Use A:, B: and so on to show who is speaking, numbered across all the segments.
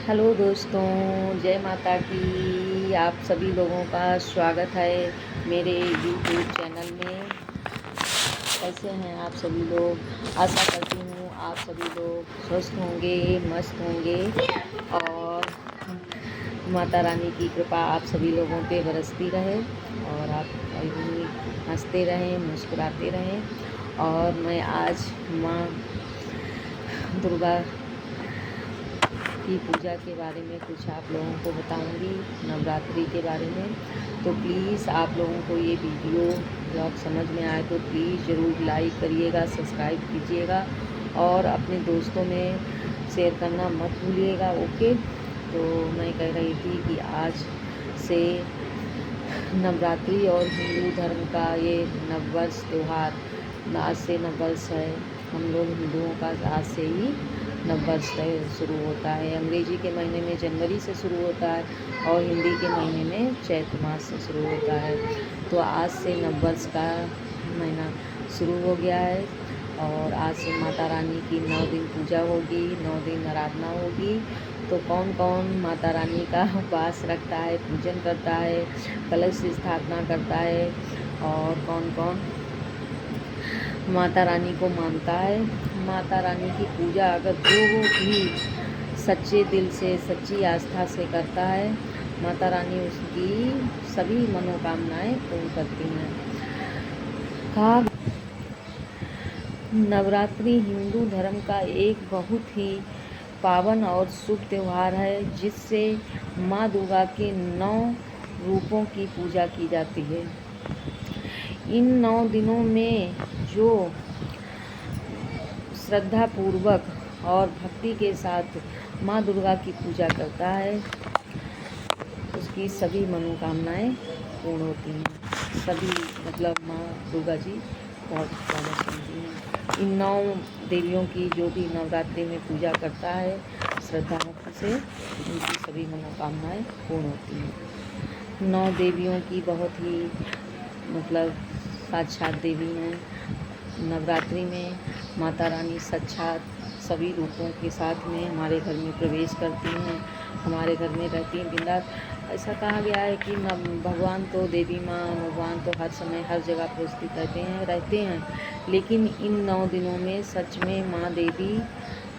A: Hello दोस्तों, जय माता की। आप सभी लोगों का स्वागत है मेरे यूट्यूब चैनल में। कैसे हैं आप सभी लोग? आशा करती हूँ आप सभी लोग स्वस्थ होंगे, मस्त होंगे और माता रानी की कृपा आप सभी लोगों पे बरसती रहे और आप कभी हंसते रहें, मुस्कुराते रहें। और मैं आज माँ दुर्गा की पूजा के बारे में कुछ आप लोगों को बताऊंगी, नवरात्रि के बारे में। तो प्लीज़ आप लोगों को ये वीडियो ब्लॉग समझ में आए तो प्लीज़ ज़रूर लाइक करिएगा, सब्सक्राइब कीजिएगा और अपने दोस्तों में शेयर करना मत भूलिएगा। ओके। तो मैं कह रही थी कि आज से नवरात्रि और हिंदू धर्म का ये नववर्ष त्यौहार, आज से नववर्ष है। हम लोग हिंदुओं का आज से ही नववर्ष शुरू होता है। अंग्रेजी के महीने में जनवरी से शुरू होता है और हिंदी के महीने में चैत्र मास से शुरू होता है। तो आज से नववर्ष का महीना शुरू हो गया है और आज से माता रानी की 9 दिन पूजा होगी, 9 दिन आराधना होगी। तो कौन कौन माता रानी का उपवास रखता है, पूजन करता है, कलश स्थापना करता है और कौन कौन माता रानी को मानता है। माता रानी की पूजा अगर जो भी सच्चे दिल से, सच्ची आस्था से करता है, माता रानी उसकी सभी मनोकामनाएं पूर्ण करती हैं। कहा नवरात्रि हिंदू धर्म का एक बहुत ही पावन और शुभ त्यौहार है, जिससे माँ दुर्गा के 9 रूपों की पूजा की जाती है। इन 9 दिनों में जो श्रद्धापूर्वक और भक्ति के साथ माँ दुर्गा की पूजा करता है, उसकी सभी मनोकामनाएं पूर्ण होती हैं। सभी मतलब माँ दुर्गा जी बहुत ज़्यादा सुनती हैं। इन 9 देवियों की जो भी नवरात्रि में पूजा करता है श्रद्धा भक्ति से, उनकी सभी मनोकामनाएं पूर्ण होती हैं। 9 देवियों की बहुत ही मतलब साक्षात देवी हैं। नवरात्रि में माता रानी साक्षात सभी रूपों के साथ में हमारे घर में प्रवेश करती हैं, हमारे घर में रहती हैं दिन रात। ऐसा कहा गया है कि भगवान तो देवी माँ, भगवान तो हर समय हर जगह पर स्थित रहते हैं, लेकिन इन 9 दिनों में सच में माँ देवी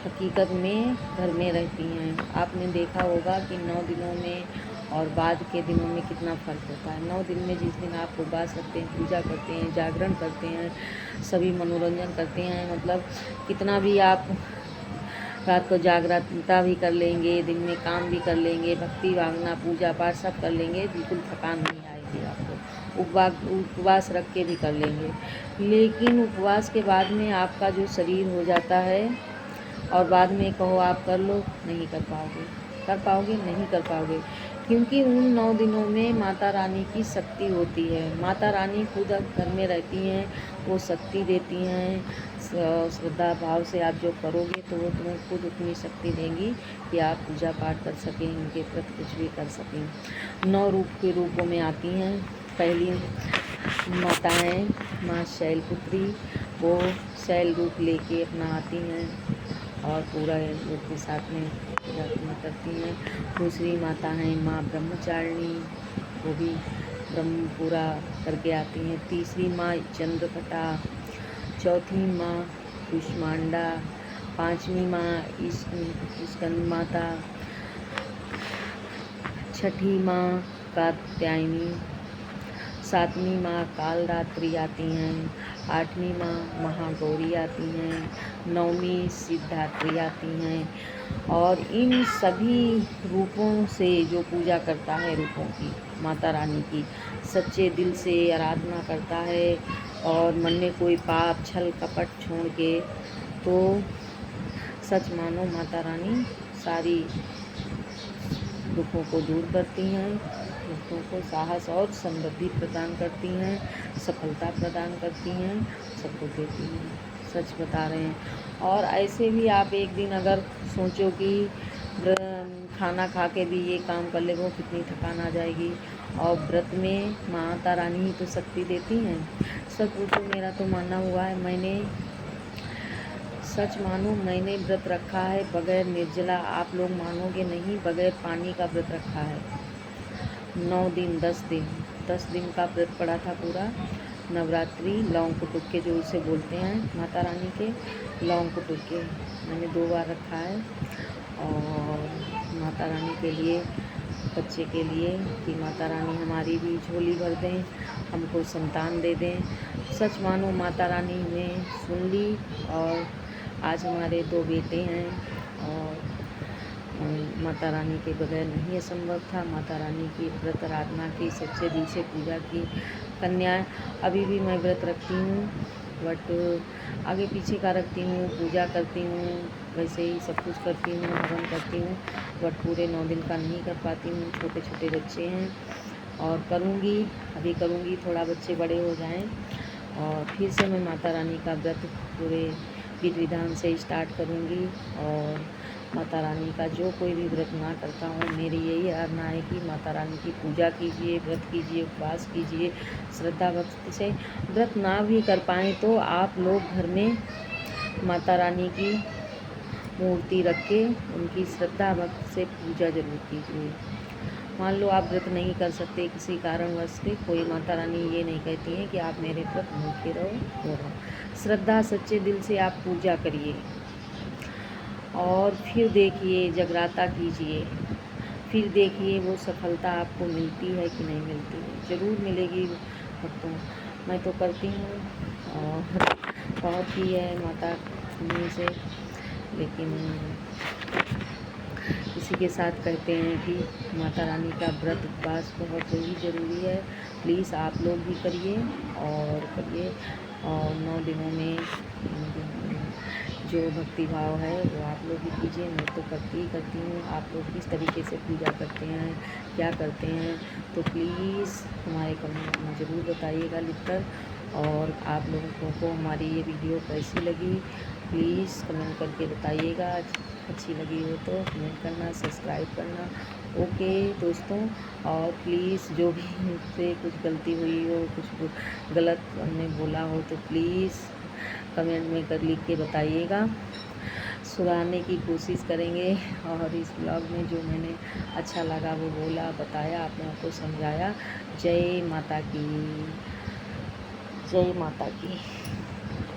A: हकीकत में घर में रहती हैं। आपने देखा होगा कि 9 दिनों में और बाद के दिनों में कितना फ़र्क होता है। 9 दिन में जिस दिन आप उपवास रखते हैं, पूजा करते हैं, जागरण करते हैं, सभी मनोरंजन करते हैं, मतलब कितना भी आप रात को जागरूकता भी कर लेंगे, दिन में काम भी कर लेंगे, भक्ति भावना पूजा पाठ सब कर लेंगे, बिल्कुल थकान नहीं आएगी आपको। उपवास रख के भी कर लेंगे, लेकिन उपवास के बाद में आपका जो शरीर हो जाता है और बाद में कहो आप कर लो, नहीं कर पाओगे। कर पाओगे? नहीं कर पाओगे, क्योंकि उन 9 दिनों में माता रानी की शक्ति होती है। माता रानी खुद घर में रहती हैं, वो शक्ति देती हैं। श्रद्धा भाव से आप जो करोगे तो वो तुम्हें खुद उतनी शक्ति देंगी कि आप पूजा पाठ कर सकें, उनके प्रति कुछ भी कर सकें। 9 रूप के रूपों में आती हैं। पहली माता है माँ शैलपुत्री, वो शैल रूप लेके अपना आती हैं और पूरा रूप के साथ में पूजा करती हैं। दूसरी माता हैं माँ ब्रह्मचारिणी, वो भी ब्रह्म पूरा करके आती हैं। तीसरी माँ चंद्रकटा, चौथी माँ कुष्मांडा, 5वीं माँ स्कंद माता, छठी माँ कात्यायनी, 7वीं माँ कालरात्रि आती हैं, 8वीं माँ महागौरी आती हैं, 9वीं सिद्धात्री आती हैं। और इन सभी रूपों से जो पूजा करता है, रूपों की माता रानी की सच्चे दिल से आराधना करता है और मन में कोई पाप छल कपट छोड़ के, तो सच मानो माता रानी सारी दुखों को दूर करती हैं, दुखों को साहस और समृद्धि प्रदान करती हैं, सफलता प्रदान करती हैं, सबको देती हैं। सच बता रहे हैं। और ऐसे भी आप एक दिन अगर सोचो कि खाना खा के भी ये काम कर ले, वो कितनी थकान आ जाएगी। और व्रत में माता रानी ही तो शक्ति देती हैं। सब तो मेरा तो मानना हुआ है, मैंने सच मानो मैंने व्रत रखा है बगैर निर्जला, आप लोग मानोगे नहीं, बगैर पानी का व्रत रखा है। 9 दिन 10 दिन का व्रत पड़ा था पूरा। नवरात्रि लौंग कुटुक्के जो उसे बोलते हैं माता रानी के, लौंग कुटुक्के मैंने 2 बार रखा है। और माता रानी के लिए, बच्चे के लिए, कि माता रानी हमारी भी झोली भर दें, हमको संतान दे दें। सच मानो माता रानी ने सुन ली और आज हमारे 2 बेटे हैं। और माता रानी के बगैर नहीं असंभव था। माता रानी की व्रत आराधना की, सच्चे दिल से पूजा की। कन्या अभी भी मैं व्रत रखती हूँ, बट आगे पीछे का रखती हूँ, पूजा करती हूँ, वैसे ही सब कुछ करती हूँ, हवन करती हूँ, बट पूरे 9 दिन का नहीं कर पाती हूँ। छोटे छोटे बच्चे हैं और करूँगी, अभी करूँगी, थोड़ा बच्चे बड़े हो जाएं और फिर से मैं माता रानी का व्रत पूरे विधि विधान से स्टार्ट करूँगी। और माता रानी का जो कोई भी व्रत ना करता हूँ, मेरी यही आराधना है कि माता रानी की पूजा कीजिए, व्रत कीजिए, उपवास कीजिए, श्रद्धा भक्ति से। व्रत ना भी कर पाएँ तो आप लोग घर में माता रानी की मूर्ति रख के उनकी श्रद्धा भक्ति से पूजा जरूर कीजिए। मान लो आप व्रत नहीं कर सकते किसी कारणवश से, कोई माता रानी ये नहीं कहती है कि आप मेरे व्रत भूखे रहो। श्रद्धा सच्चे दिल से आप पूजा करिए और फिर देखिए, जगराता कीजिए, फिर देखिए वो सफलता आपको मिलती है कि नहीं मिलती है। ज़रूर मिलेगी भक्तों। मैं तो करती हूँ और बहुत ही है माता रानी से, लेकिन इसी के साथ कहते हैं कि माता रानी का व्रत उपवास बहुत ही ज़रूरी है। प्लीज़ आप लोग भी करिए और 9 दिनों में जो भक्ति भाव है वो आप लोग भी कीजिए। मैं तो करती हूँ। आप लोग किस तरीके से पूजा करते हैं, क्या करते हैं, तो प्लीज़ हमारे कमेंट में ज़रूर बताइएगा लिखकर। और आप लोगों को हमारी ये वीडियो कैसी लगी प्लीज़ कमेंट करके बताइएगा। अच्छी लगी हो तो कमेंट करना, सब्सक्राइब करना। ओके दोस्तों, और प्लीज़ जो भी मुझसे कुछ गलती हुई हो, कुछ गलत हमने बोला हो तो प्लीज़ कमेंट में लिख के बताइएगा। सुधारने की कोशिश करेंगे। और इस ब्लॉग में जो मैंने अच्छा लगा वो बोला, बताया, आप लोगों को समझाया। जय माता की, जय माता की।